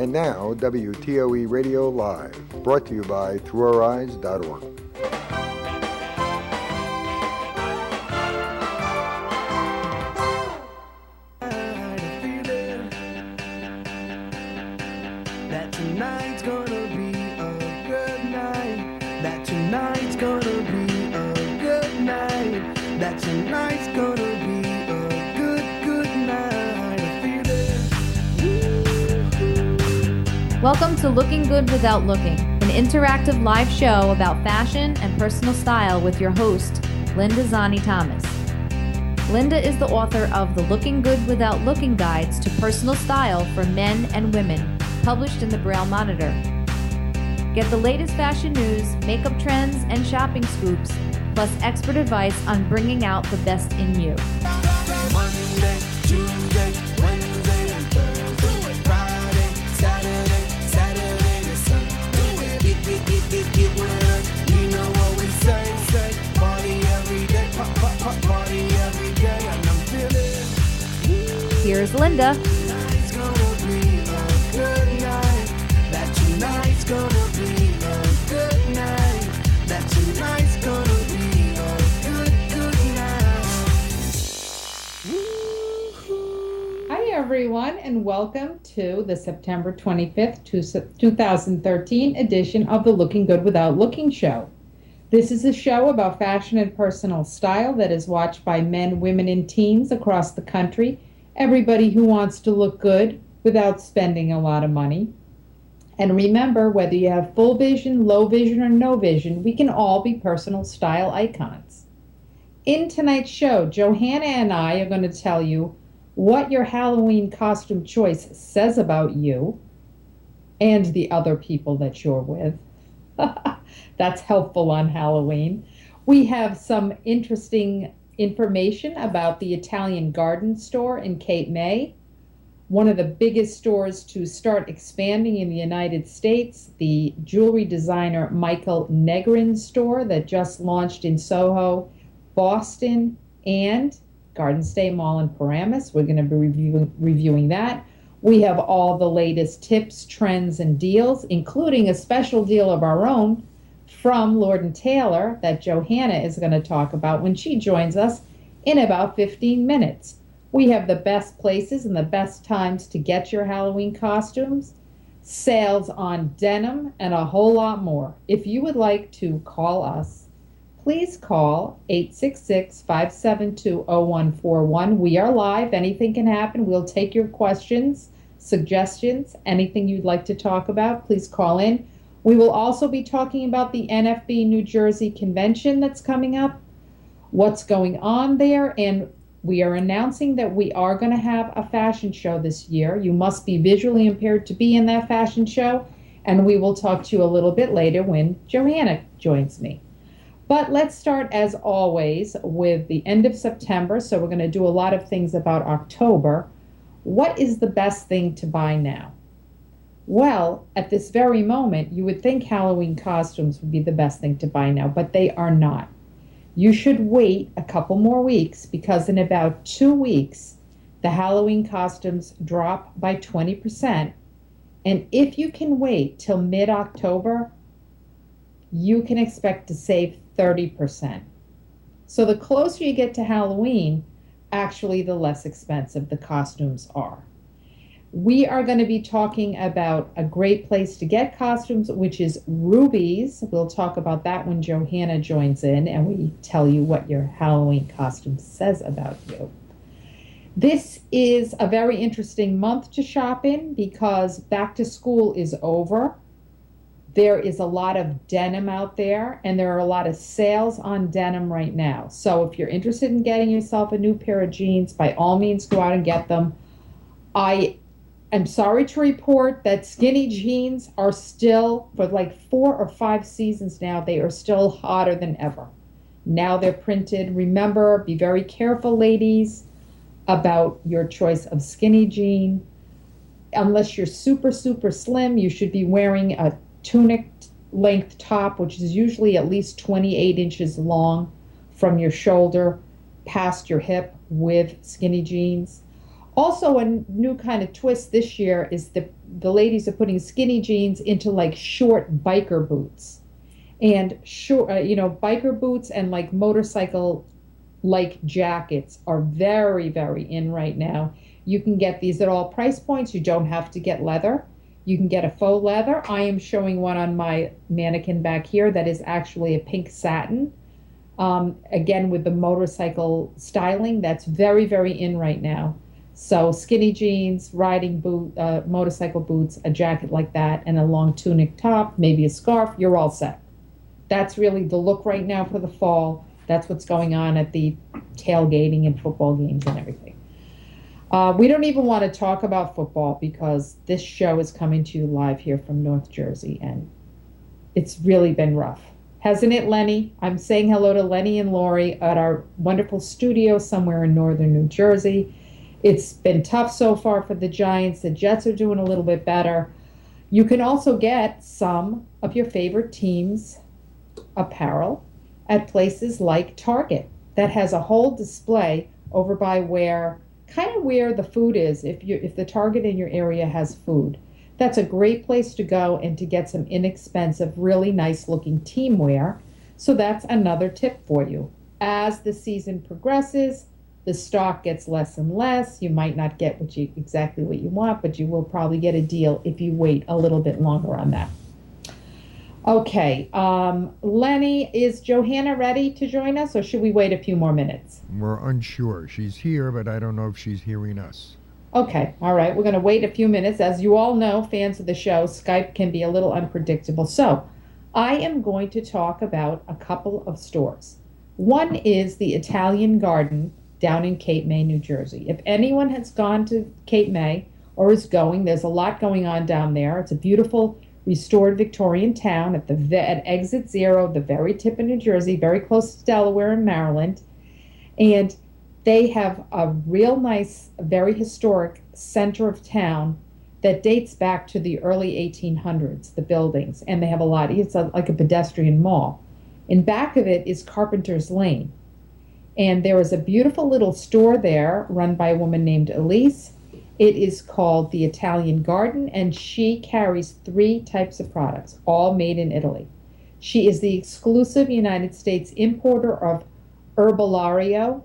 And now, WTOE Radio Live, brought to you by throughoureyes.org. Welcome to Looking Good Without Looking, an interactive live show about fashion and personal style with your host, Linda Zani Thomas. Linda is the author of the Looking Good Without Looking Guides to Personal Style for Men and Women, published in the Braille Monitor. Get the latest fashion news, makeup trends, and shopping scoops, plus expert advice on bringing out the best in you. Monday, Tuesday, Wednesday, and Thursday, Friday, Saturday to Sunday. Get with us. You know what we say, party every day, party every day, and I'm feeling. Here's Linda. Tonight's gonna be a good night. That tonight's gonna be a good night. That tonight's gonna be a good night. Hi everyone, and welcome to the September 25th, 2013 edition of the Looking Good Without Looking show. This is a show about fashion and personal style that is watched by men, women, and teens across the country, everybody who wants to look good without spending a lot of money. And remember, whether you have full vision, low vision, or no vision, we can all be personal style icons. In tonight's show, Johanna and I are going to tell you what your Halloween costume choice says about you and the other people that you're with. That's helpful on Halloween. We have some interesting information about the Italian Garden Store in Cape May, one of the biggest stores to start expanding in the United States, the jewelry designer Michal Negrin store that just launched in Soho, Boston, and Garden State Mall in Paramus. We're going to be reviewing that. We have all the latest tips, trends, and deals, including a special deal of our own from Lord & Taylor that Johanna is going to talk about when she joins us in about 15 minutes. We have the best places and the best times to get your Halloween costumes, sales on denim, and a whole lot more. If you would like to call us, please call 866-572-0141. We are live. Anything can happen. We'll take your questions, suggestions, anything you'd like to talk about. Please call in. We will also be talking about the NFB New Jersey convention that's coming up, what's going on there, and we are announcing that we are going to have a fashion show this year. You must be visually impaired to be in that fashion show, and we will talk to you a little bit later when Johanna joins me. But let's start, as always, with the end of September. So we're going to do a lot of things about October. What is the best thing to buy now? Well, at this very moment, you would think Halloween costumes would be the best thing to buy now, but they are not. You should wait a couple more weeks because in about 2 weeks, the Halloween costumes drop by 20%. And if you can wait till mid-October, you can expect to save 30%. So the closer you get to Halloween, actually the less expensive the costumes are. We are going to be talking about a great place to get costumes, which is Ruby's. We'll talk about that when Johanna joins in and we tell you what your Halloween costume says about you. This is a very interesting month to shop in because back to school is over. There is a lot of denim out there, and there are a lot of sales on denim right now. So if you're interested in getting yourself a new pair of jeans, by all means, go out and get them. I am sorry to report that skinny jeans are still, for like 4 or 5 seasons now, they are still hotter than ever. Now they're printed. Remember, be very careful, ladies, about your choice of skinny jean. Unless you're super, super slim, you should be wearing a tunic length top, which is usually at least 28 inches long from your shoulder past your hip with skinny jeans. Also, a new kind of twist this year is the ladies are putting skinny jeans into like short biker boots. And short, biker boots and like motorcycle like jackets are very, very in right now. You can get these at all price points. You don't have to get leather. You can get a faux leather. I am showing one on my mannequin back here that is actually a pink satin. Again, with the motorcycle styling, that's very, very in right now. So skinny jeans, riding boot, motorcycle boots, a jacket like that, and a long tunic top, maybe a scarf, you're all set. That's really the look right now for the fall. That's what's going on at the tailgating and football games and everything. We don't even want to talk about football because this show is coming to you live here from North Jersey, and it's really been rough. Hasn't it, Lenny? I'm saying hello to Lenny and Lori at our wonderful studio somewhere in northern New Jersey. It's been tough so far for the Giants. The Jets are doing a little bit better. You can also get some of your favorite teams' apparel at places like Target that has a whole display over by where the food is, if the Target in your area has food. That's a great place to go and to get some inexpensive, really nice looking team wear. So that's another tip for you. As the season progresses, the stock gets less and less. You might not get exactly what you want, but you will probably get a deal if you wait a little bit longer on that. Okay, Lenny, is Johanna ready to join us, or should we wait a few more minutes? We're unsure. She's here, but I don't know if she's hearing us. Okay, all right, we're going to wait a few minutes. As you all know, fans of the show, Skype can be a little unpredictable. So I am going to talk about a couple of stores. One is the Italian Garden down in Cape May, New Jersey. If anyone has gone to Cape May or is going, there's a lot going on down there. It's a beautiful restored Victorian town at exit 0, the very tip of New Jersey, very close to Delaware and Maryland. And they have a real nice, very historic center of town that dates back to the early 1800s, the buildings. And they have a lot, like a pedestrian mall. In back of it is Carpenter's Lane. And there is a beautiful little store there run by a woman named Elise. It is called the Italian Garden, and she carries 3 types of products, all made in Italy. She is the exclusive United States importer of herbalario,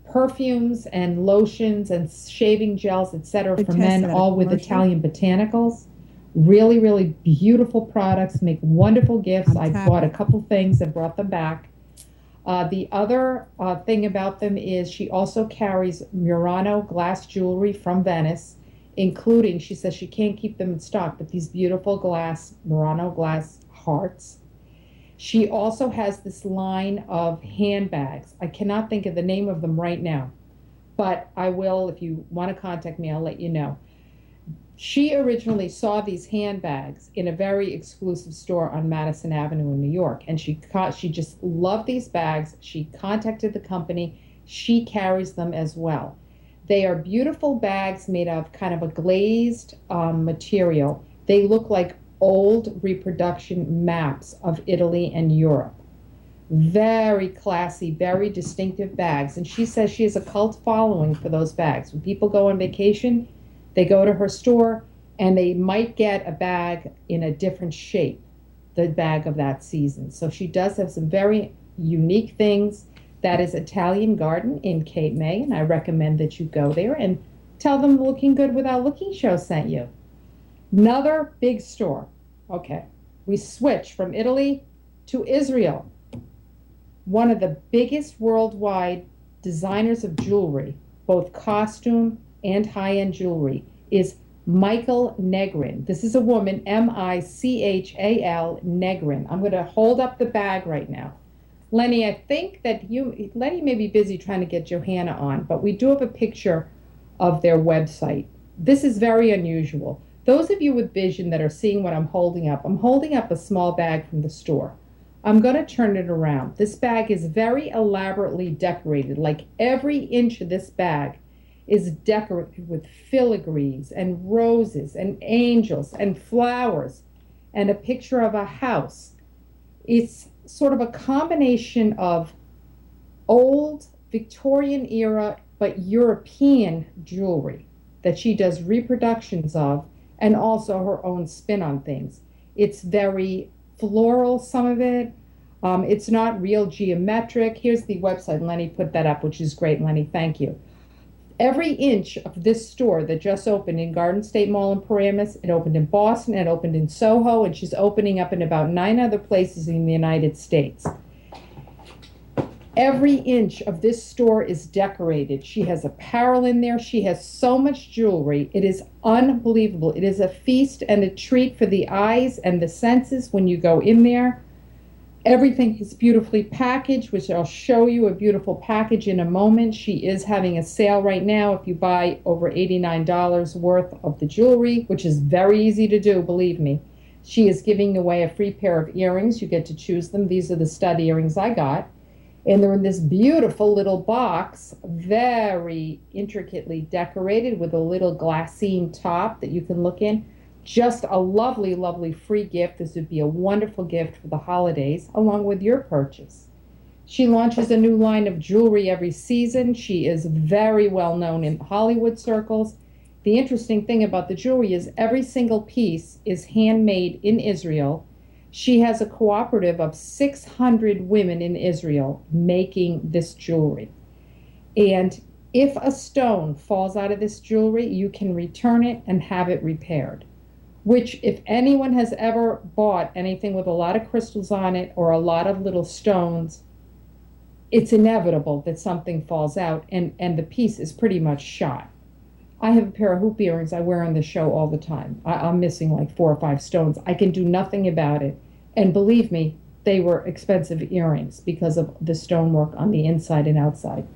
perfumes and lotions and shaving gels, etc. for men, all with Italian botanicals. Really, really beautiful products, make wonderful gifts. I bought a couple things and brought them back. The other thing about them is she also carries Murano glass jewelry from Venice, including, she says she can't keep them in stock, but these beautiful Murano glass hearts. She also has this line of handbags. I cannot think of the name of them right now, but I will, if you want to contact me, I'll let you know. She originally saw these handbags in a very exclusive store on Madison Avenue in New York, and she just loved these bags. She contacted the company. She carries them as well. They are beautiful bags made of kind of a glazed material. They look like old reproduction maps of Italy and Europe. Very classy, very distinctive bags. And she says she has a cult following for those bags. When people go on vacation, they go to her store and they might get a bag in a different shape, the bag of that season. So she does have some very unique things. That is Italian Garden in Cape May, and I recommend that you go there and tell them Looking Good Without Looking show sent you. Another big store. Okay, we switch from Italy to Israel. One of the biggest worldwide designers of jewelry, both costume and high-end jewelry, is Michal Negrin. This is a woman, M-I-C-H-A-L, Negrin. I'm going to hold up the bag right now. Lenny, I think that Lenny may be busy trying to get Johanna on, but we do have a picture of their website. This is very unusual. Those of you with vision that are seeing what I'm holding up a small bag from the store. I'm going to turn it around. This bag is very elaborately decorated. Like every inch of this bag is decorated with filigrees and roses and angels and flowers and a picture of a house. It's sort of a combination of old Victorian era, but European jewelry that she does reproductions of, and also her own spin on things. It's very floral, some of it. It's not real geometric. Here's the website. Lenny put that up, which is great. Lenny, thank you. Every inch of this store that just opened in Garden State Mall in Paramus, it opened in Boston, it opened in Soho, and she's opening up in about 9 other places in the United States. Every inch of this store is decorated. She has apparel in there. She has so much jewelry. It is unbelievable. It is a feast and a treat for the eyes and the senses when you go in there. Everything is beautifully packaged, which I'll show you a beautiful package in a moment. She is having a sale right now if you buy over $89 worth of the jewelry, which is very easy to do, believe me. She is giving away a free pair of earrings. You get to choose them. These are the stud earrings I got. And they're in this beautiful little box, very intricately decorated with a little glassine top that you can look in. Just a lovely, lovely free gift. This would be a wonderful gift for the holidays, along with your purchase. She launches a new line of jewelry every season. She is very well known in Hollywood circles. The interesting thing about the jewelry is every single piece is handmade in Israel. She has a cooperative of 600 women in Israel making this jewelry. And if a stone falls out of this jewelry, you can return it and have it repaired. Which, if anyone has ever bought anything with a lot of crystals on it or a lot of little stones, it's inevitable that something falls out and the piece is pretty much shot. I have a pair of hoop earrings I wear on the show all the time. I'm missing like 4 or 5 stones. I can do nothing about it. And believe me, they were expensive earrings because of the stonework on the inside and outside.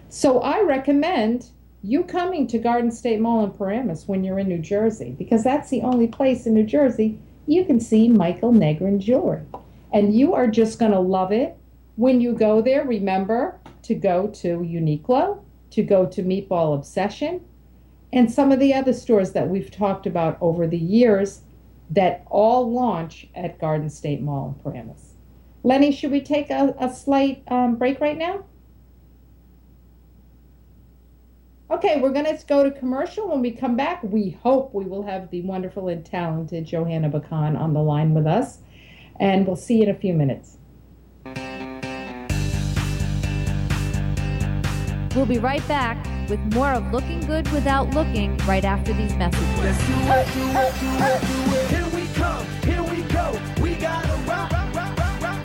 So I recommend you coming to Garden State Mall in Paramus when you're in New Jersey, because that's the only place in New Jersey you can see Michal Negrin jewelry. And you are just going to love it. When you go there, remember to go to Uniqlo, to go to Meatball Obsession, and some of the other stores that we've talked about over the years that all launch at Garden State Mall in Paramus. Lenny, should we take a slight break right now? Okay, we're going to go to commercial. When we come back, we hope we will have the wonderful and talented Johanna Bakan on the line with us, and we'll see you in a few minutes. We'll be right back with more of Looking Good Without Looking right after these messages. Let's do it. Here we come, here we go. We gotta rock.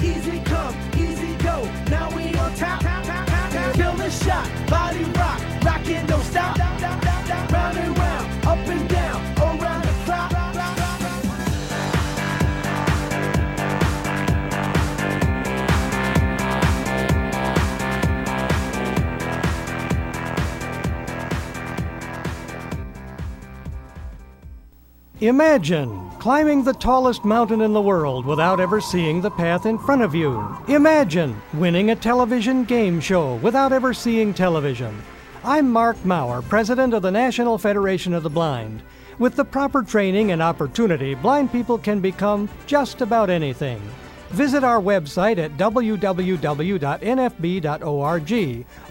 Easy come, easy go. Now we on top. Feel the shot, body rock. Rockin', don't stop. Round and round, up and down, around the clock. Imagine climbing the tallest mountain in the world without ever seeing the path in front of you. Imagine winning a television game show without ever seeing television. I'm Mark Maurer, president of the National Federation of the Blind. With the proper training and opportunity, blind people can become just about anything. Visit our website at www.nfb.org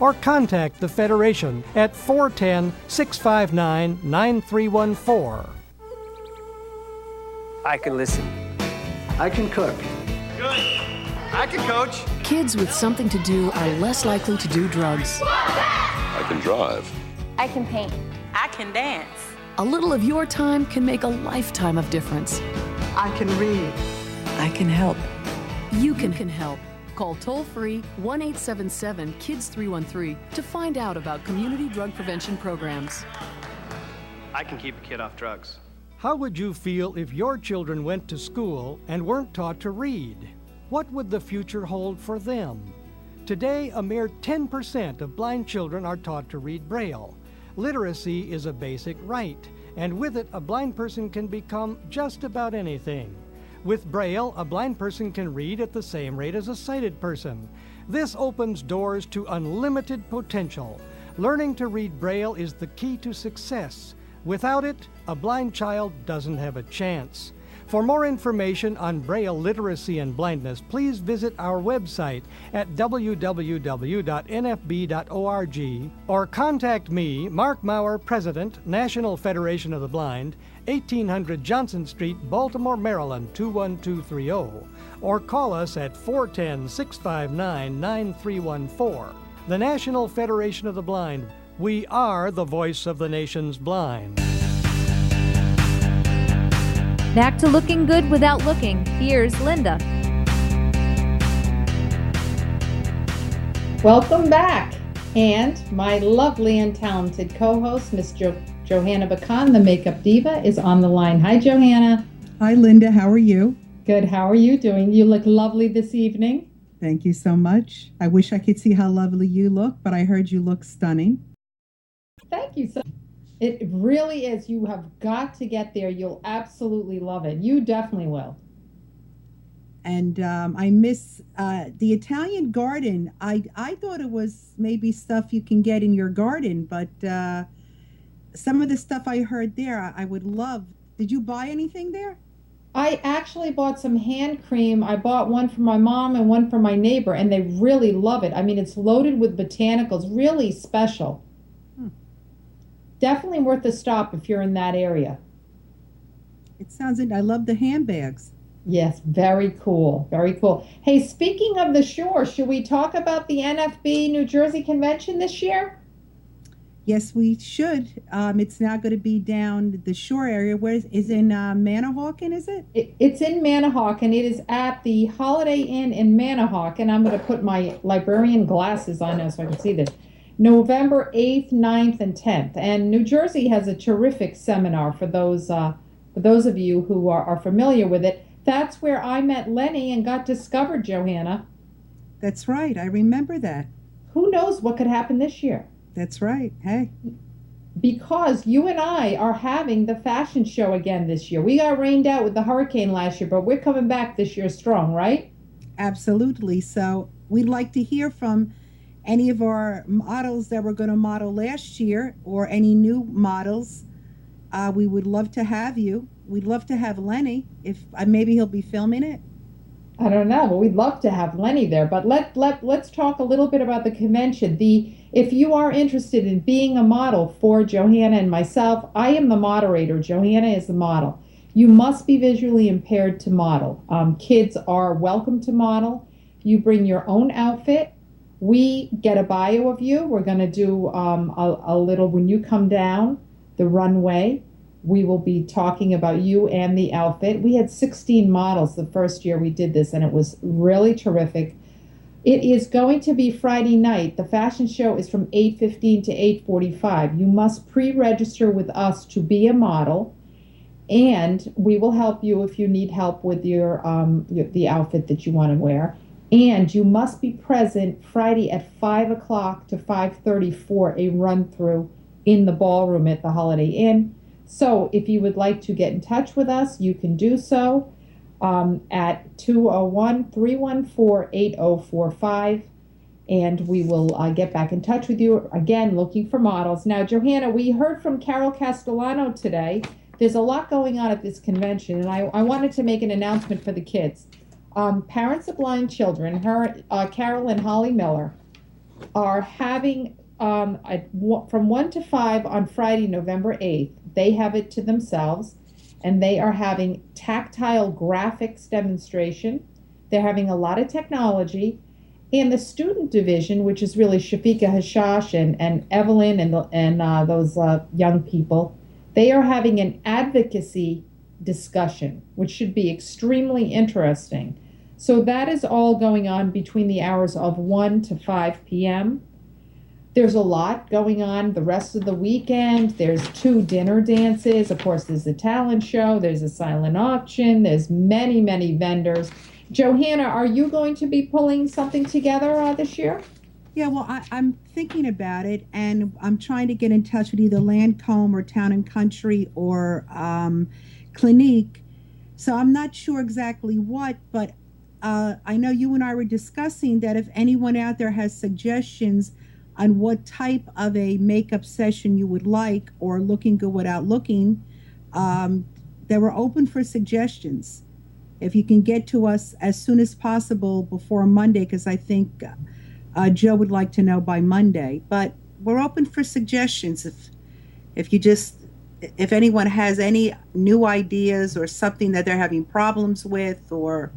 or contact the Federation at 410-659-9314. I can listen. I can cook. Good. I can coach. Kids with something to do are less likely to do drugs. I can drive. I can paint. I can dance. A little of your time can make a lifetime of difference. I can read. I can help. You can help. Call toll-free 1-877-KIDS-313 to find out about community drug prevention programs. I can keep a kid off drugs. How would you feel if your children went to school and weren't taught to read? What would the future hold for them? Today, a mere 10% of blind children are taught to read Braille. Literacy is a basic right, and with it, a blind person can become just about anything. With Braille, a blind person can read at the same rate as a sighted person. This opens doors to unlimited potential. Learning to read Braille is the key to success. Without it, a blind child doesn't have a chance. For more information on Braille literacy and blindness, please visit our website at www.nfb.org or contact me, Mark Maurer, President, National Federation of the Blind, 1800 Johnson Street, Baltimore, Maryland, 21230, or call us at 410-659-9314. The National Federation of the Blind. We are the voice of the nation's blind. Back to looking good without looking. Here's Linda. Welcome back. And my lovely and talented co-host, Miss Johanna Bakan, the makeup diva, is on the line. Hi, Johanna. Hi, Linda. How are you? Good. How are you doing? You look lovely this evening. Thank you so much. I wish I could see how lovely you look, but I heard you look stunning. Thank you so much. It really is. You have got to get there. You'll absolutely love it. You definitely will. And I miss the Italian garden. I thought it was maybe stuff you can get in your garden, but some of the stuff I heard there, I would love. Did you buy anything there? I actually bought some hand cream. I bought one for my mom and one for my neighbor, and they really love it. I mean, it's loaded with botanicals, really special. Definitely worth a stop if you're in that area. It sounds, I love the handbags. Yes, very cool, very cool. Hey, speaking of the shore, should we talk about the NFB New Jersey Convention this year? Yes, we should. It's now going to be down the shore area. Where is in Manahawkin, is it? It's in Manahawkin. It is at the Holiday Inn in Manahawkin. I'm going to put my librarian glasses on now so I can see this. November 8th, 9th, and 10th. And New Jersey has a terrific seminar for those of you who are familiar with it. That's where I met Lenny and got discovered, Johanna. That's right. I remember that. Who knows what could happen this year? That's right. Hey. Because you and I are having the fashion show again this year. We got rained out with the hurricane last year, but we're coming back this year strong, right? Absolutely. So we'd like to hear from any of our models that were going to model last year or any new models. We would love to have you. We'd love to have Lenny. If maybe he'll be filming it. I don't know, but we'd love to have Lenny there. But let's talk a little bit about the convention. If you are interested in being a model for Johanna and myself, I am the moderator. Johanna is the model. You must be visually impaired to model. Kids are welcome to model. You bring your own outfit. We get a bio of you. We're going to do a little, when you come down the runway, we will be talking about you and the outfit. We had 16 models the first year we did this, and it was really terrific. It is going to be Friday night. The fashion show is from 8:15 to 8:45. You must pre-register with us to be a model, and we will help you if you need help with the outfit that you want to wear. And you must be present Friday at 5 o'clock to 5:30 for a run-through in the ballroom at the Holiday Inn. So if you would like to get in touch with us, you can do so at 201-314-8045. And we will get back in touch with you, again, looking for models. Now, Johanna, we heard from Carol Castellano today. There's a lot going on at this convention, and I wanted to make an announcement for the kids. Parents of blind children, Carol and Holly Miller, are having from 1 to 5 on Friday, November 8th. They have it to themselves, and they are having tactile graphics demonstration. They're having a lot of technology. And the student division, which is really Shafika Hashash and Evelyn and those young people, they are having an advocacy discussion, which should be extremely interesting. So that is all going on between the hours of 1 to 5 p.m. There's a lot going on the rest of the weekend. There's 2 dinner dances. Of course, there's a talent show. There's a silent auction. There's many, many vendors. Johanna, are you going to be pulling something together this year? Yeah, well, I'm thinking about it, and I'm trying to get in touch with either Lancome or Town and Country or Clinique. So I'm not sure exactly what, but I know you and I were discussing that if anyone out there has suggestions on what type of a makeup session you would like, or looking good without looking, that we're open for suggestions. If you can get to us as soon as possible before Monday, because I think Joe would like to know by Monday. But we're open for suggestions. If anyone has any new ideas or something that they're having problems with, or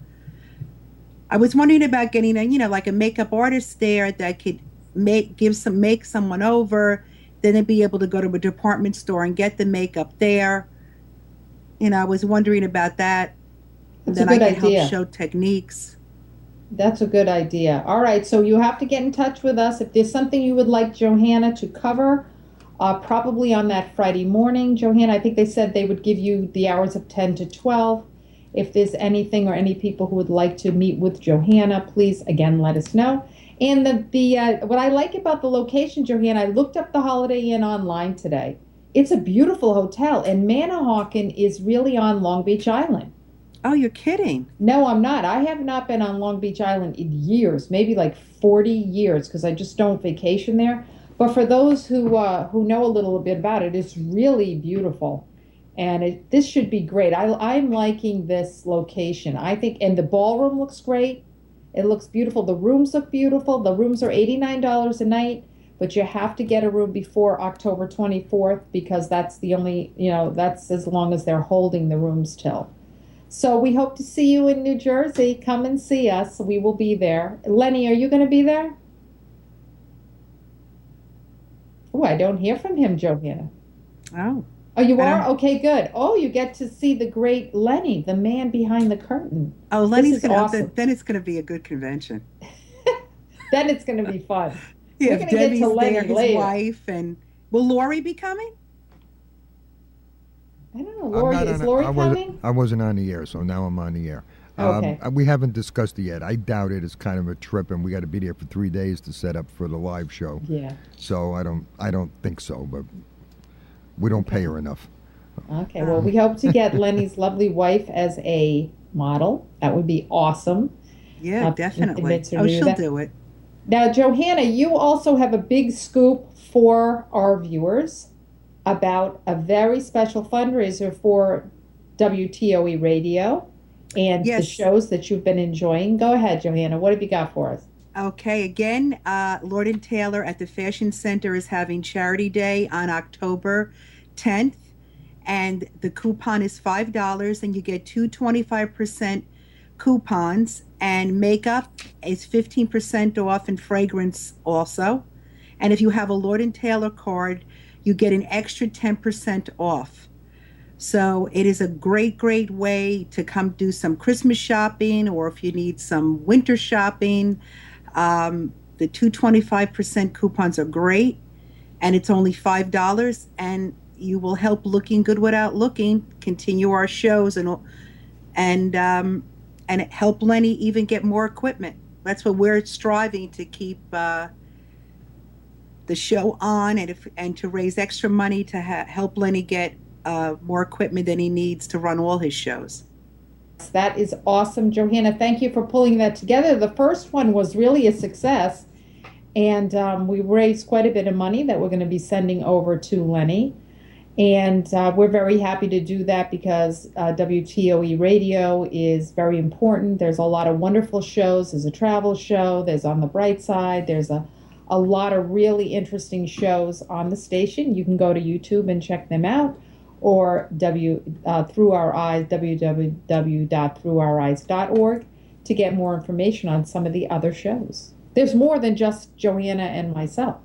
I was wondering about getting like a makeup artist there that could make someone over, then they'd be able to go to a department store and get the makeup there. I was wondering about that. That's then a good I could idea. help show techniques. That's a good idea. All right, so you have to get in touch with us if there's something you would like Johanna to cover. Probably on that Friday morning, Johanna, I think they said they would give you the hours of 10 to 12. If there's anything or any people who would like to meet with Johanna, please, again, let us know. And what I like about the location, Johanna, I looked up the Holiday Inn online today. It's a beautiful hotel, and Manahawkin is really on Long Beach Island. Oh, you're kidding. No, I'm not. I have not been on Long Beach Island in years, maybe like 40 years, because I just don't vacation there. But for those who know a little bit about it, it's really beautiful. And this should be great. I'm liking this location. I think, and the ballroom looks great. It looks beautiful. The rooms look beautiful. The rooms are $89 a night, but you have to get a room before October 24th because that's the only, that's as long as they're holding the rooms till. So we hope to see you in New Jersey. Come and see us. We will be there. Lenny, are you going to be there? Oh, I don't hear from him, Johanna. Oh. Oh, you are? Okay, good. Oh, you get to see the great Lenny, the man behind the curtain. Oh, Lenny's going to, awesome. Then it's going to be a good convention. Then it's going to be fun. Yeah, we're going to get to Lenny there, his later. Wife, and will Lori be coming? I don't know. Lori, is Lori coming? I wasn't on the air, so now I'm on the air. Okay. We haven't discussed it yet. I doubt it. It's kind of a trip, and we got to be there for 3 days to set up for the live show. Yeah. So I don't think so, but we don't pay her enough. Okay. Well, we hope to get Lenny's lovely wife as a model. That would be awesome. Yeah, definitely. Oh, she'll do it. Now, Johanna, you also have a big scoop for our viewers about a very special fundraiser for WTOE Radio and the shows that you've been enjoying. Go ahead, Johanna. What have you got for us? Okay. Again, Lord & Taylor at the Fashion Center is having Charity Day on October 10th. And the coupon is $5, and you get two 25% coupons. And makeup is 15% off, and fragrance also. And if you have a Lord & Taylor card, you get an extra 10% off. So it is a great, great way to come do some Christmas shopping, or if you need some winter shopping. The two 25% coupons are great, and it's only $5, and you will help Looking Good Without Looking continue our shows and help Lenny even get more equipment. That's what we're striving to keep the show on, and to raise extra money to help Lenny get more equipment than he needs to run all his shows. That is awesome, Johanna. Thank you for pulling that together. The first one was really a success, and we raised quite a bit of money that we're going to be sending over to Lenny. And we're very happy to do that because WTOE Radio is very important. There's a lot of wonderful shows. There's a travel show. There's On the Bright Side. There's a lot of really interesting shows on the station. You can go to YouTube and check them out, or Through Our Eyes, www.throughouryes.org, to get more information on some of the other shows. There's more than just Johanna and myself.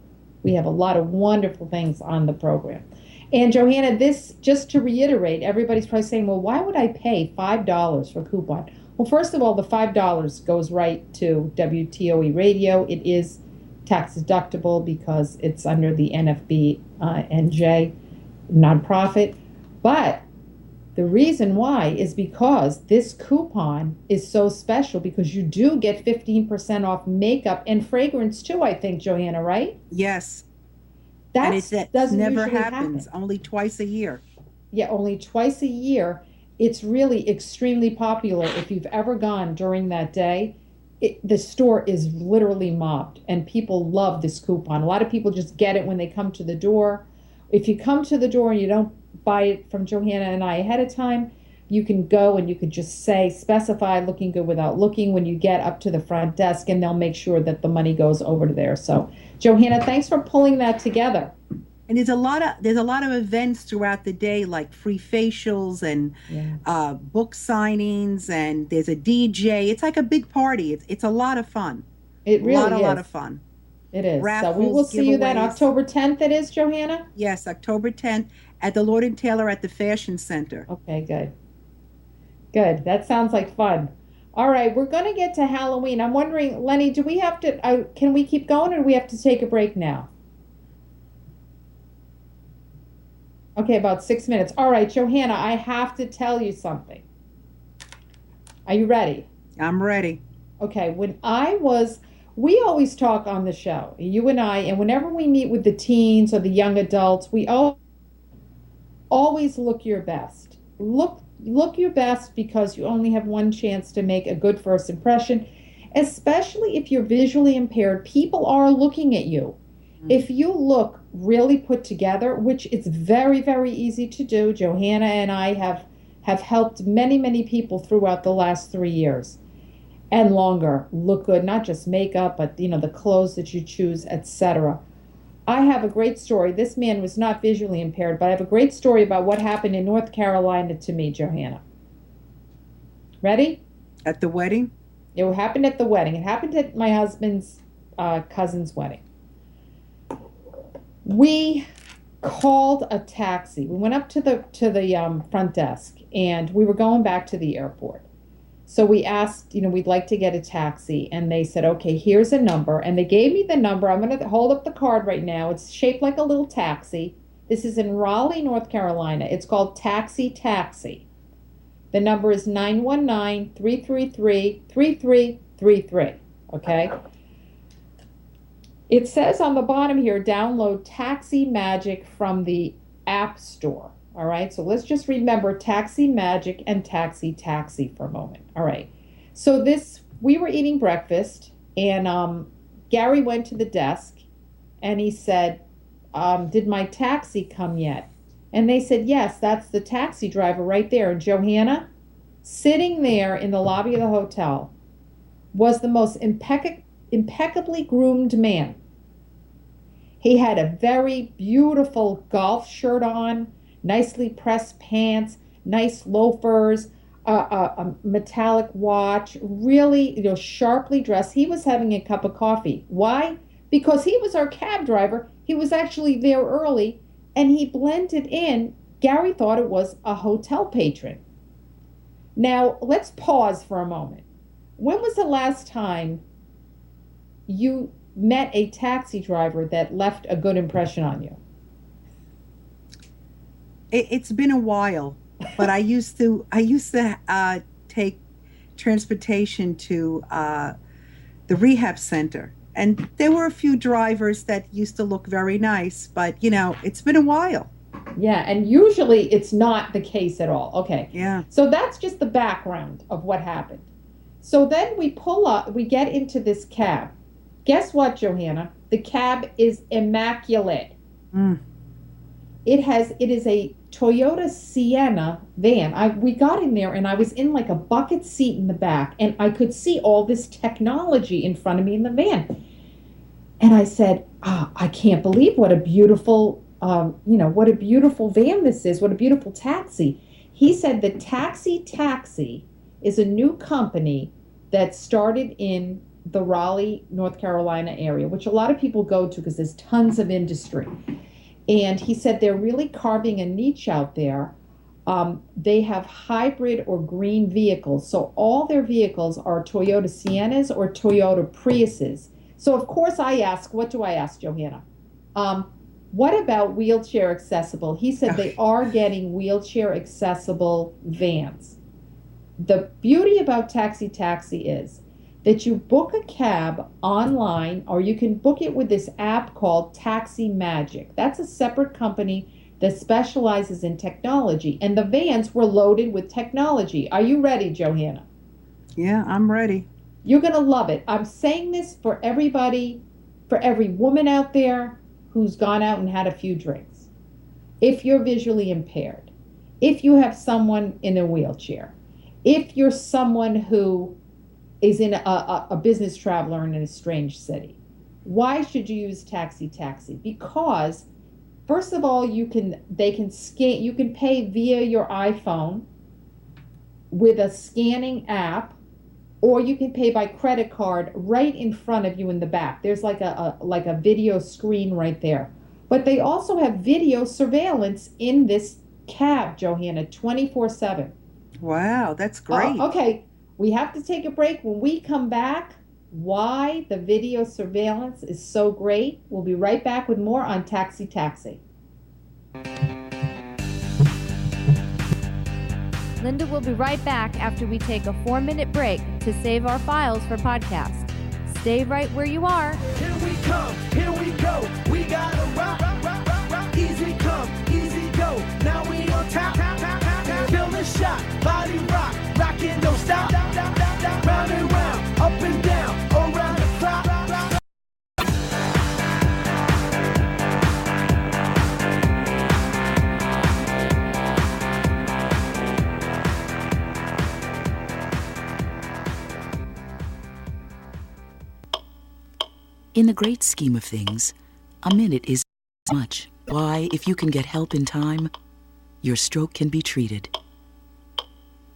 We have a lot of wonderful things on the program. And Johanna, this, just to reiterate, everybody's probably saying, well, why would I pay $5 for a coupon? Well, first of all, the $5 goes right to WTOE Radio. It is tax deductible because it's under the NFB NJ nonprofit. But the reason why is because this coupon is so special, because you do get 15% off makeup and fragrance too, I think, Johanna, right? Yes. That doesn't never usually happens. happen. Only twice a year. Yeah, only twice a year. It's really extremely popular. If you've ever gone during that day, the store is literally mobbed, and people love this coupon. A lot of people just get it when they come to the door. If you come to the door and you don't buy it from Johanna and I ahead of time, you can go and you can just specify looking good without looking when you get up to the front desk, and they'll make sure that the money goes over to there. So, Johanna, thanks for pulling that together. And there's a lot of events throughout the day, like free facials and book signings, and there's a DJ. It's like a big party. It's a lot of fun. It really is. A lot of fun. It is. Raffles, so we will see you then giveaways. October 10th. It is, Johanna? Yes, October 10th at the Lord and Taylor at the Fashion Center. Okay, good. Good. That sounds like fun. All right, we're going to get to Halloween. I'm wondering, Lenny, do we have to? Can we keep going, or do we have to take a break now? Okay, about 6 minutes. All right, Johanna, I have to tell you something. Are you ready? I'm ready. Okay, we always talk on the show, you and I, and whenever we meet with the teens or the young adults, we always look your best. Look your best, because you only have one chance to make a good first impression, especially if you're visually impaired. People are looking at you. If you look really put together, which it's very, very easy to do, Johanna and I have helped many, many people throughout the last 3 years and longer look good, not just makeup, but the clothes that you choose, etc. I have a great story. This man was not visually impaired, but I have a great story about what happened in North Carolina to me, Johanna. Ready? At the wedding? It happened at the wedding. It happened at my husband's cousin's wedding. We called a taxi. We went up to the front desk, and we were going back to the airport. So we asked, we'd like to get a taxi, and they said, okay, here's a number, and they gave me the number. I'm going to hold up the card right now. It's shaped like a little taxi. This is in Raleigh, North Carolina. It's called Taxi Taxi. The number is 919-333-3333, okay? It says on the bottom here, download Taxi Magic from the App Store. All right, so let's just remember Taxi Magic and Taxi Taxi for a moment. All right, so we were eating breakfast, and Gary went to the desk, and he said, did my taxi come yet? And they said, yes, that's the taxi driver right there. And Johanna, sitting there in the lobby of the hotel, was the most impeccably groomed man. He had a very beautiful golf shirt on, nicely pressed pants, nice loafers, a metallic watch, really, sharply dressed. He was having a cup of coffee. Why? Because he was our cab driver. He was actually there early, and he blended in. Gary thought it was a hotel patron. Now, let's pause for a moment. When was the last time you met a taxi driver that left a good impression on you? It's been a while, but I used to take transportation to the rehab center, and there were a few drivers that used to look very nice, but it's been a while. Yeah, and usually it's not the case at all. Okay. Yeah. So that's just the background of what happened. So then we pull up, we get into this cab. Guess what, Johanna? The cab is immaculate. It is a Toyota Sienna van. We got in there, and I was in like a bucket seat in the back, and I could see all this technology in front of me in the van. And I said, I can't believe what a beautiful, what a beautiful van this is. What a beautiful taxi. He said the Taxi Taxi is a new company that started in the Raleigh, North Carolina area, which a lot of people go to because there's tons of industry. And he said they're really carving a niche out there. They have hybrid or green vehicles. So all their vehicles are Toyota Siennas or Toyota Priuses. So of course I ask, what do I ask, Johanna? What about wheelchair accessible? He said they are getting wheelchair accessible vans. The beauty about Taxi Taxi is that you book a cab online, or you can book it with this app called Taxi Magic. That's a separate company that specializes in technology, and the vans were loaded with technology. Are you ready, Johanna? Yeah, I'm ready. You're going to love it. I'm saying this for everybody, for every woman out there who's gone out and had a few drinks. if you're visually impaired, if you have someone in a wheelchair, if you're someone who is in a business traveler in a strange city, why should you use Taxi? Because first of all, you can pay via your iPhone with a scanning app, or you can pay by credit card right in front of you in the back. There's like a video screen right there. But they also have video surveillance in this cab, Johanna, 24/7. Wow, that's great. Okay, we have to take a break. When we come back, why the video surveillance is so great. We'll be right back with more on Taxi. Linda will be right back after we take a 4-minute break to save our files for podcast. Stay right where you are. Here we come, here we go. We gotta rock. Easy come, easy go. Now we on top. Feel the shot, body rock. Rockin', don't stop. Round and round, up and down, around the clock. In the great scheme of things, a minute is much. Why, if you can get help in time, your stroke can be treated.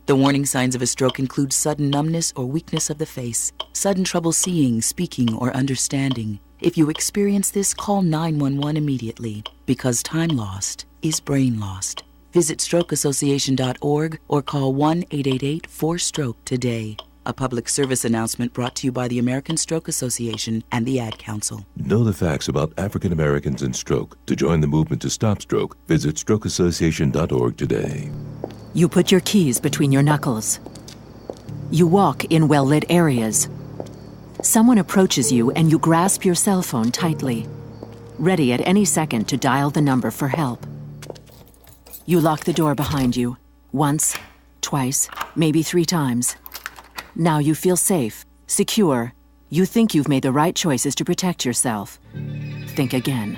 The warning signs of a stroke include sudden numbness or weakness of the face, sudden trouble seeing, speaking, or understanding. If you experience this, call 911 immediately, because time lost is brain lost. Visit strokeassociation.org or call 1-888-4STROKE today. A public service announcement brought to you by the American Stroke Association and the Ad Council. Know the facts about African Americans and stroke. To join the movement to stop stroke, visit strokeassociation.org today. You put your keys between your knuckles. You walk in well-lit areas. Someone approaches you and you grasp your cell phone tightly, ready at any second to dial the number for help. You lock the door behind you, once, twice, maybe 3 times. Now you feel safe, secure. You think you've made the right choices to protect yourself. Think again.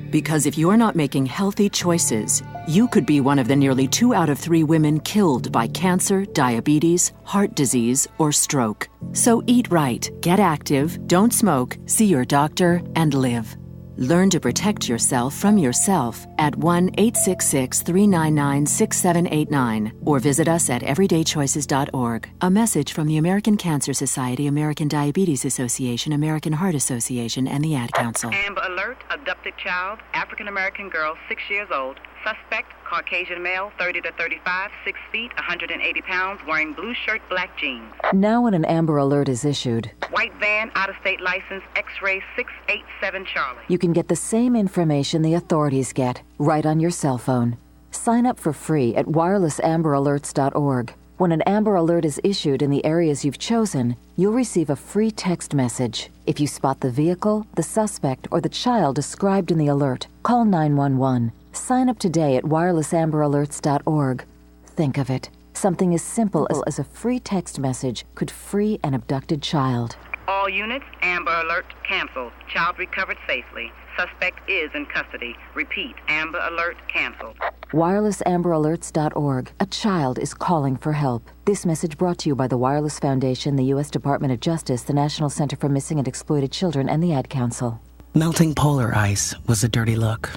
Because if you're not making healthy choices, you could be one of the nearly 2 out of 3 women killed by cancer, diabetes, heart disease, or stroke. So eat right, get active, don't smoke, see your doctor, and live. Learn to protect yourself from yourself at 1-866-399-6789 or visit us at everydaychoices.org. A message from the American Cancer Society, American Diabetes Association, American Heart Association, and the Ad Council. Amber Alert, abducted child, African-American girl, 6 years old. Suspect, Caucasian male, 30 to 35, 6 feet, 180 pounds, wearing blue shirt, black jeans. Now when an Amber Alert is issued, White van, out-of-state license, X-ray 687 Charlie. you can get the same information the authorities get right on your cell phone. Sign up for free at wirelessamberalerts.org. When an Amber Alert is issued in the areas you've chosen, you'll receive a free text message. If you spot the vehicle, the suspect, or the child described in the alert, call 911. Sign up today at wirelessamberalerts.org. Think of it. Something as simple as a free text message could free an abducted child. All units, Amber Alert canceled. Child recovered safely. Suspect is in custody. Repeat, Amber Alert canceled. wirelessamberalerts.org. A child is calling for help. This message brought to you by the Wireless Foundation, the U.S. Department of Justice, the National Center for Missing and Exploited Children, and the Ad Council. Melting polar ice was a dirty look.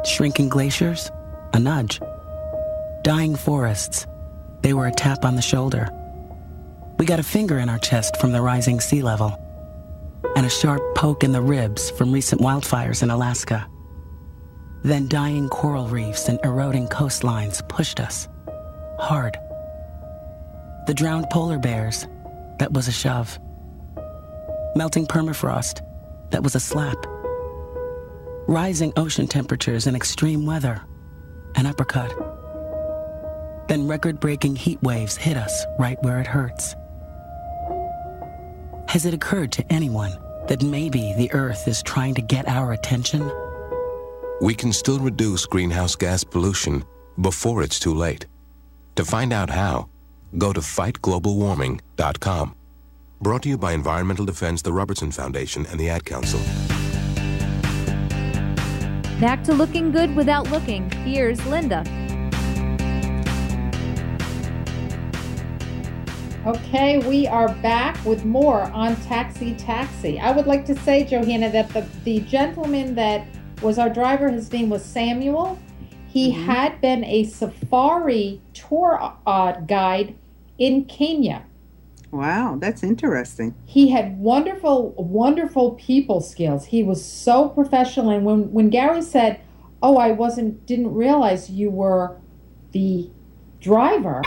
Shrinking glaciers, a nudge. Dying forests, they were a tap on the shoulder. We got a finger in our chest from the rising sea level, and a sharp poke in the ribs from recent wildfires in Alaska. Then dying coral reefs and eroding coastlines pushed us hard. The drowned polar bears, that was a shove. Melting permafrost, that was a slap. Rising ocean temperatures and extreme weather, an uppercut. Then record-breaking heat waves hit us right where it hurts. Has it occurred to anyone that maybe the Earth is trying to get our attention? We can still reduce greenhouse gas pollution before it's too late. To find out how, go to fightglobalwarming.com. Brought to you by Environmental Defense, the Robertson Foundation, and the Ad Council. Back to looking good without looking. Here's Linda. Okay, we are back with more on Taxi. I would like to say, Johanna, that the gentleman that was our driver, his name was Samuel. He had been a safari tour guide in Kenya. Wow, that's interesting. He had wonderful people skills. He was so professional. And when Gary said, "Oh, didn't realize you were the driver,"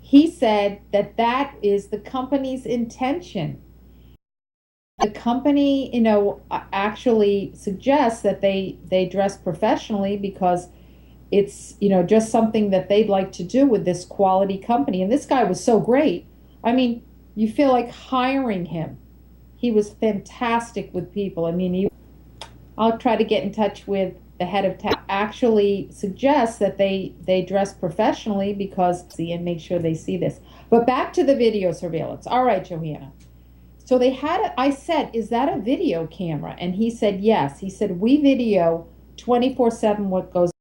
he said that is the company's intention. The company, actually suggests that they dress professionally because it's, just something that they'd like to do with this quality company. And this guy was so great. I mean, you feel like hiring him. He was fantastic with people. I mean, I'll try to get in touch with the head of tech. Actually suggests that they dress professionally and make sure they see this. But back to the video surveillance. All right, Johanna. So I said, "Is that a video camera?" And he said, "Yes." He said, "We video 24/7 what goes,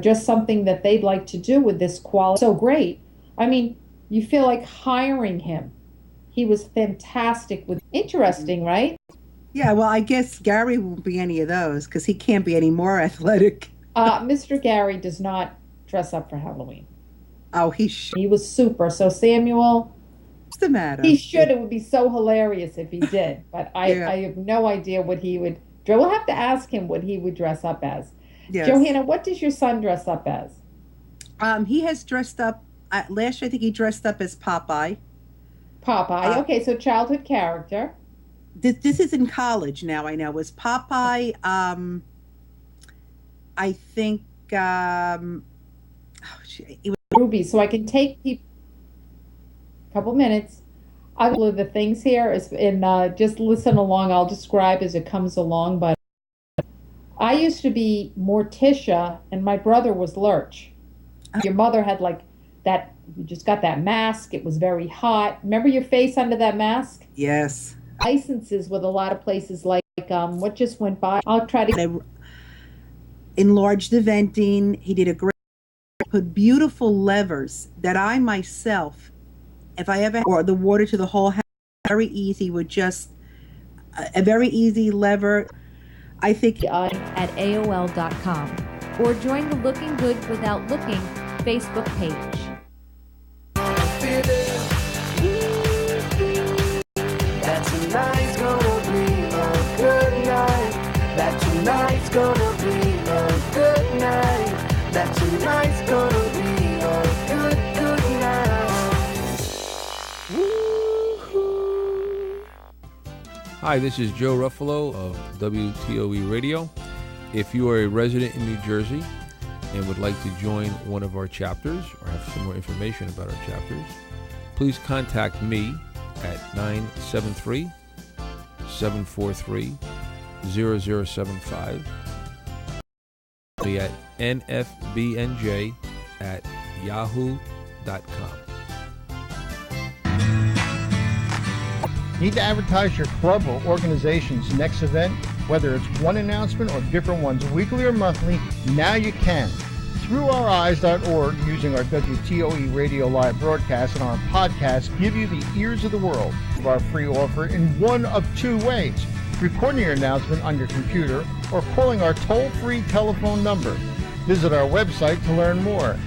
just something that they'd like to do with this quality." So great. I mean, you feel like hiring him. He was fantastic interesting, right? Yeah, well, I guess Gary won't be any of those because he can't be any more athletic. Mr. Gary does not dress up for Halloween. Oh, he was super. So Samuel, what's the matter? He should. It would be so hilarious if he did. But I have no idea what he would. We'll have to ask him what he would dress up as. Yes. Johanna, what does your son dress up as? He has dressed up. Last year, I think he dressed up as Popeye. Okay, so childhood character. This is in college now. I know was Popeye. I think it was Ruby. So I can take a couple minutes. All of the things here is just listen along. I'll describe as it comes along. But I used to be Morticia, and my brother was Lurch. Your mother had like that. You just got that mask. It was very hot. Remember your face under that mask? Yes. Licenses with a lot of places like what just went by. I'll try to enlarge the venting. He did a great. Put beautiful levers that I myself, if I ever or the water to the whole house, very easy with just a very easy lever. I think at AOL.com or join the Looking Good Without Looking Facebook page. That tonight's gonna be a good night. That tonight's gonna be a good night. That tonight's gonna be a good night. Hi, this is Joe Ruffalo of WTOE Radio. If you are a resident in New Jersey and would like to join one of our chapters or have some more information about our chapters, please contact me at 973-743-0075. Be at nfbnj@yahoo.com. Need to advertise your club or organization's next event? Whether it's one announcement or different ones, weekly or monthly, now you can. ThroughOurEyes.org, using our WTOE radio live broadcast and our podcast, give you the ears of the world of our free offer in one of two ways: recording your announcement on your computer or calling our toll-free telephone number. Visit our website to learn more.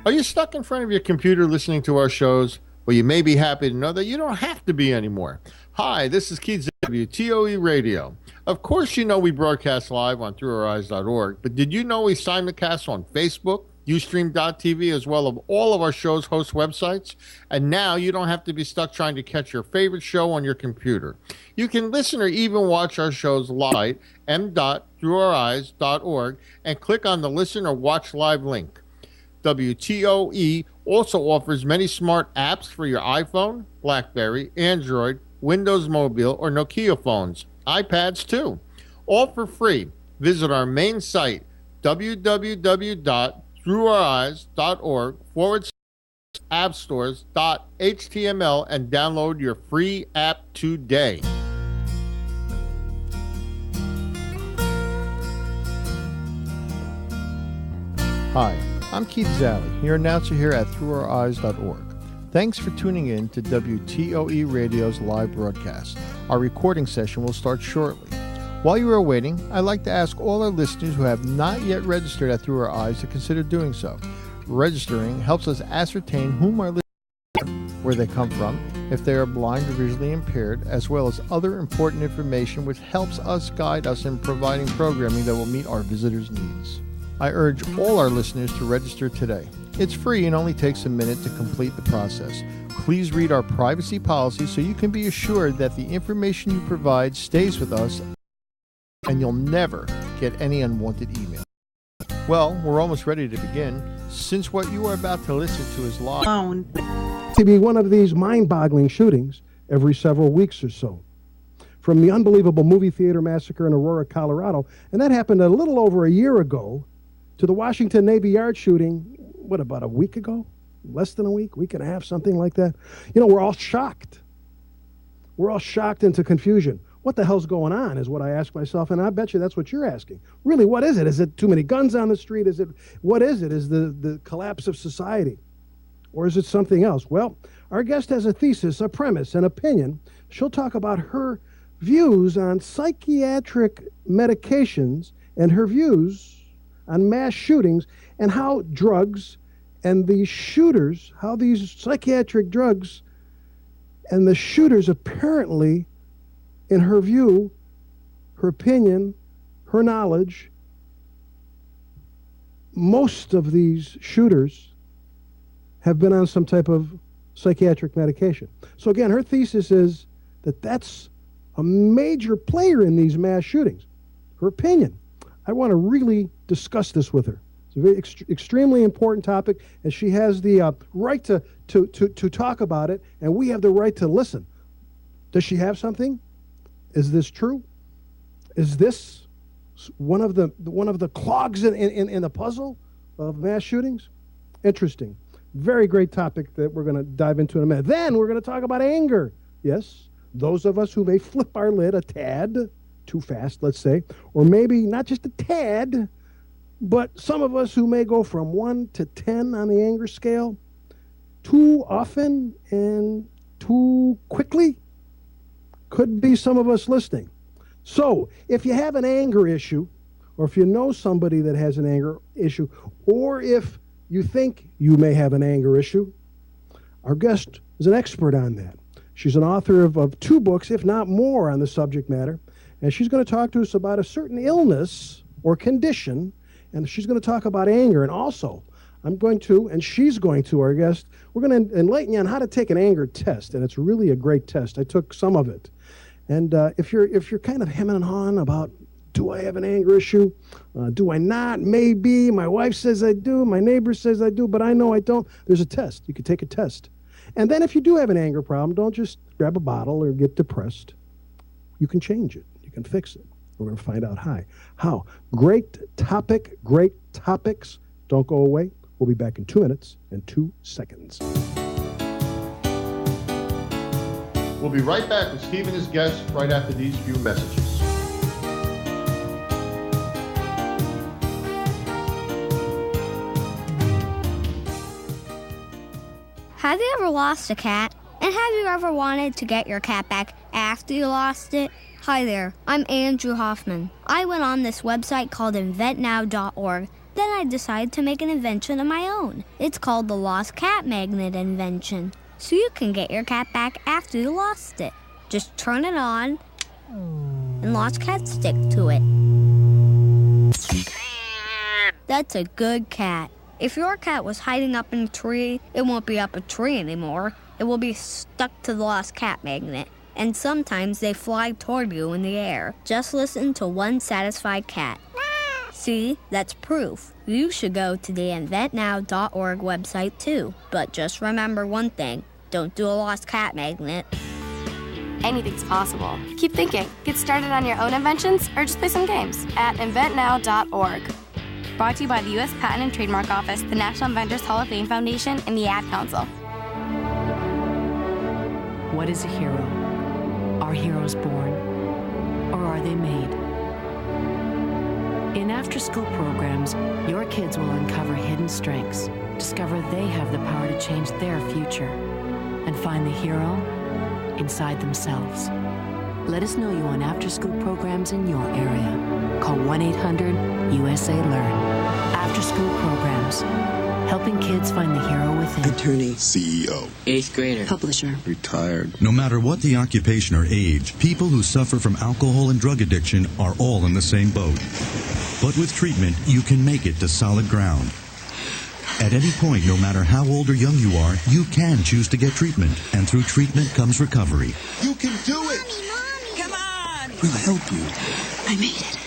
Are you stuck in front of your computer listening to our shows? Well, you may be happy to know that you don't have to be anymore. Hi, this is Keith WTOE Radio. Of course, you know we broadcast live on ThroughOurEyes.org, but did you know we simulcast on Facebook, Ustream.tv, as well as all of our show's host websites? And now you don't have to be stuck trying to catch your favorite show on your computer. You can listen or even watch our shows live at m.throughoureeyes.org and click on the Listen or Watch Live link. WTOE also offers many smart apps for your iPhone, BlackBerry, Android, Windows Mobile, or Nokia phones, iPads too, all for free. Visit our main site, www.throughoureyesorg/apps appstores.html and download your free app today. Hi, I'm Keith Zalley, your announcer here at throughoureyes.org. Thanks for tuning in to WTOE Radio's live broadcast. Our recording session will start shortly. While you are waiting, I'd like to ask all our listeners who have not yet registered at Through Our Eyes to consider doing so. Registering helps us ascertain whom our listeners are, where they come from, if they are blind or visually impaired, as well as other important information which helps us guide us in providing programming that will meet our visitors' needs. I urge all our listeners to register today. It's free and only takes a minute to complete the process. Please read our privacy policy so you can be assured that the information you provide stays with us and you'll never get any unwanted email. Well, we're almost ready to begin. Since what you are about to listen to is live, to be one of these mind-boggling shootings every several weeks or so. From the unbelievable movie theater massacre in Aurora, Colorado, and that happened a little over a year ago, to the Washington Navy Yard shooting, what, about a week ago? Less than a week and a half, something like that. You know, we're all shocked. We're all shocked into confusion. What the hell's going on is what I ask myself, and I bet you that's what you're asking. Really, what is it? Is it too many guns on the street? What is it? Is the collapse of society? Or is it something else? Well, our guest has a thesis, a premise, an opinion. She'll talk about her views on psychiatric medications and her views on mass shootings and how drugs and these shooters, how these psychiatric drugs and the shooters apparently, in her view, her opinion, her knowledge, most of these shooters have been on some type of psychiatric medication. So again, her thesis is that that's a major player in these mass shootings. Her opinion. I want to really discuss this with her. It's a very extremely important topic, and she has the right to talk about it, and we have the right to listen. Does she have something? Is this true? Is this one of the clogs in the puzzle of mass shootings? Interesting. Very great topic that we're going to dive into in a minute. Then we're going to talk about anger. Yes, those of us who may flip our lid a tad too fast, let's say, or maybe not just a tad, but some of us who may go from 1 to 10 on the anger scale too often and too quickly. Could be some of us listening. So if you have an anger issue, or if you know somebody that has an anger issue, or if you think you may have an anger issue, our guest is an expert on that. She's an author of 2 books, if not more, on the subject matter, and she's going to talk to us about a certain illness or condition, and she's going to talk about anger. And also, I'm going to, and she's going to, our guest, we're going to enlighten you on how to take an anger test, and it's really a great test. I took some of it. And if you're kind of hemming and hawing about, do I have an anger issue? Do I not? Maybe. My wife says I do. My neighbor says I do, but I know I don't. There's a test. You can take a test. And then if you do have an anger problem, don't just grab a bottle or get depressed. You can change it. You can fix it. We're going to find out how. Great topic, great topics. Don't go away. We'll be back in 2 minutes and 2 seconds. We'll be right back with Steve and his guests right after these few messages. Have you ever lost a cat? And have you ever wanted to get your cat back after you lost it? Hi there, I'm Andrew Hoffman. I went on this website called inventnow.org. Then I decided to make an invention of my own. It's called the Lost Cat Magnet invention. So you can get your cat back after you lost it. Just turn it on, and lost cats stick to it. That's a good cat. If your cat was hiding up in a tree, it won't be up a tree anymore. It will be stuck to the lost cat magnet. And sometimes they fly toward you in the air. Just listen to one satisfied cat. See, that's proof. You should go to the inventnow.org website too. But just remember one thing. Don't do a lost cat magnet. Anything's possible. Keep thinking. Get started on your own inventions or just play some games at inventnow.org. Brought to you by the U.S. Patent and Trademark Office, the National Inventors Hall of Fame Foundation, and the Ad Council. What is a hero? Are heroes born, or are they made? In after-school programs, your kids will uncover hidden strengths, discover they have the power to change their future, and find the hero inside themselves. Let us know you on after-school programs in your area. Call 1-800-USA-LEARN. After-school programs, helping kids find the hero within. Attorney. CEO. 8th grader. Publisher. Retired. No matter what the occupation or age, people who suffer from alcohol and drug addiction are all in the same boat. But with treatment, you can make it to solid ground. At any point, no matter how old or young you are, you can choose to get treatment. And through treatment comes recovery. You can do it! Mommy, come on! We'll help you. I made it.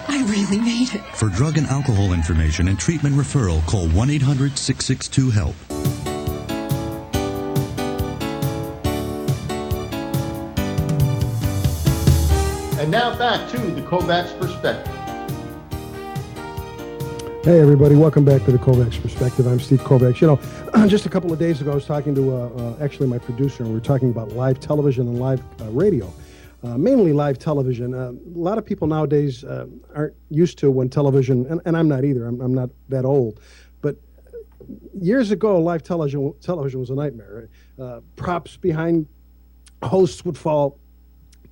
I really made it. For drug and alcohol information and treatment referral, call 1-800-662-HELP. And now back to the Kovacs Perspective. Hey, everybody. Welcome back to the Kovacs Perspective. I'm Steve Kovacs. You know, just a couple of days ago, I was talking to actually my producer, and we were talking about live television and live radio, mainly live television. A lot of people nowadays aren't used to when television, and I'm not either. I'm not that old. But years ago, live television was a nightmare. Props behind hosts would fall.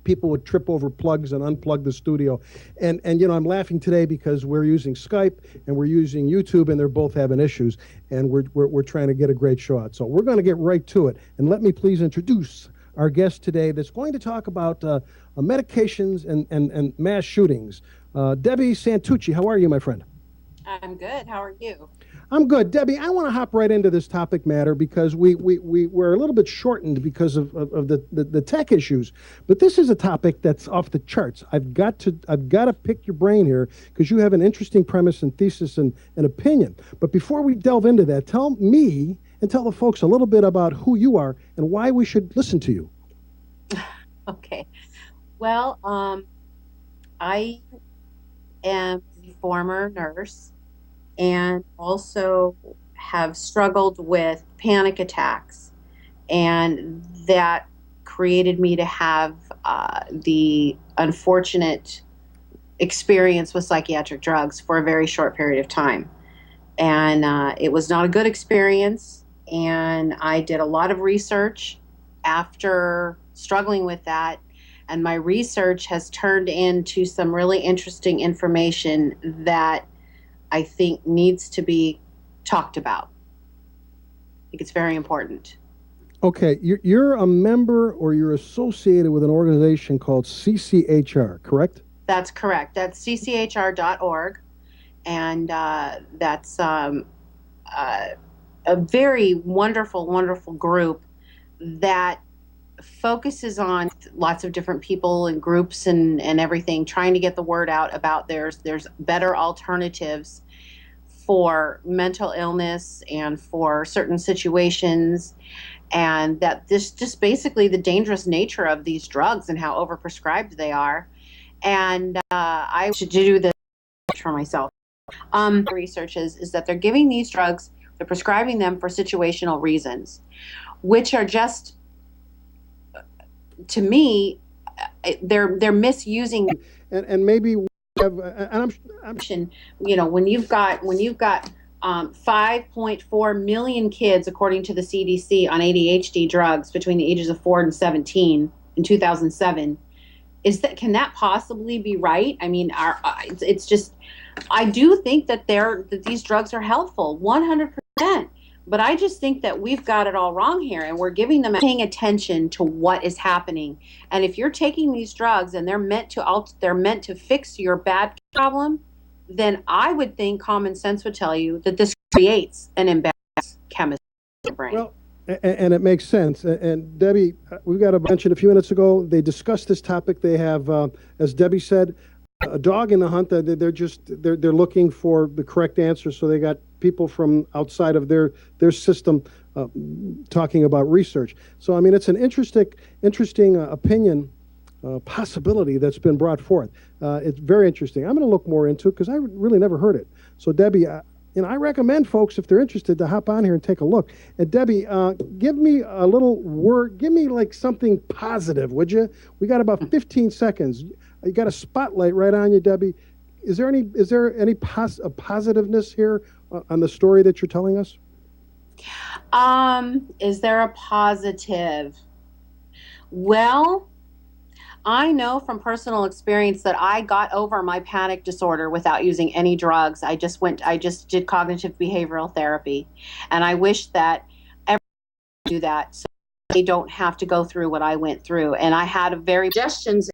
People would trip over plugs and unplug the studio. And you know, I'm laughing today because we're using Skype and we're using YouTube, and they're both having issues, and we're trying to get a great show out. So we're going to get right to it. And let me please introduce our guest today that's going to talk about medications and mass shootings. Debbie Santucci, how are you, my friend? I'm good. How are you? I'm good. Debbie, I want to hop right into this topic matter because we're a little bit shortened because of the tech issues. But this is a topic that's off the charts. I've got to pick your brain here because you have an interesting premise and thesis and opinion. But before we delve into that, tell me and tell the folks a little bit about who you are and why we should listen to you. Okay. Well, I am a former nurse and also have struggled with panic attacks. And that created me to have the unfortunate experience with psychiatric drugs for a very short period of time. And it was not a good experience. And I did a lot of research after struggling with that. And my research has turned into some really interesting information that I think needs to be talked about. I think it's very important. Okay, you're a member or you're associated with an organization called CCHR, correct? That's correct. That's cchr.org. And that's a very wonderful, wonderful group that focuses on lots of different people and groups and everything, trying to get the word out about there's better alternatives for mental illness and for certain situations, and that this just basically the dangerous nature of these drugs and how overprescribed they are. And I should do this for myself. Research is that they're giving these drugs, they're prescribing them for situational reasons, which are just, to me, they're misusing. And maybe we have, and I'm you know, when you've got 5.4 million kids, according to the CDC, on ADHD drugs between the ages of 4 and 17 in 2007, can that possibly be right? I mean, it's just, I do think that these drugs are helpful, 100%. But I just think that we've got it all wrong here, and we're paying attention to what is happening. And if you're taking these drugs and they're meant to fix your bad problem, then I would think common sense would tell you that this creates an imbalance chemistry in your brain. Well, and it makes sense. And Debbie, we've got to mention a few minutes ago, they discussed this topic. They have, as Debbie said, a dog in the hunt. They're looking for the correct answer. So they got people from outside of their system talking about research. So I mean, it's an interesting opinion possibility that's been brought forth. It's very interesting. I'm going to look more into it because I really never heard it. So Debbie, I recommend folks, if they're interested, to hop on here and take a look. And Debbie, give me a little word. Give me like something positive, would you? We got about 15 seconds. You got a spotlight right on you, Debbie. Is there any positiveness here on the story that you're telling us? Is there a positive? Well, I know from personal experience that I got over my panic disorder without using any drugs. I just did cognitive behavioral therapy. And I wish that everyone would do that so they don't have to go through what I went through. And I had suggestions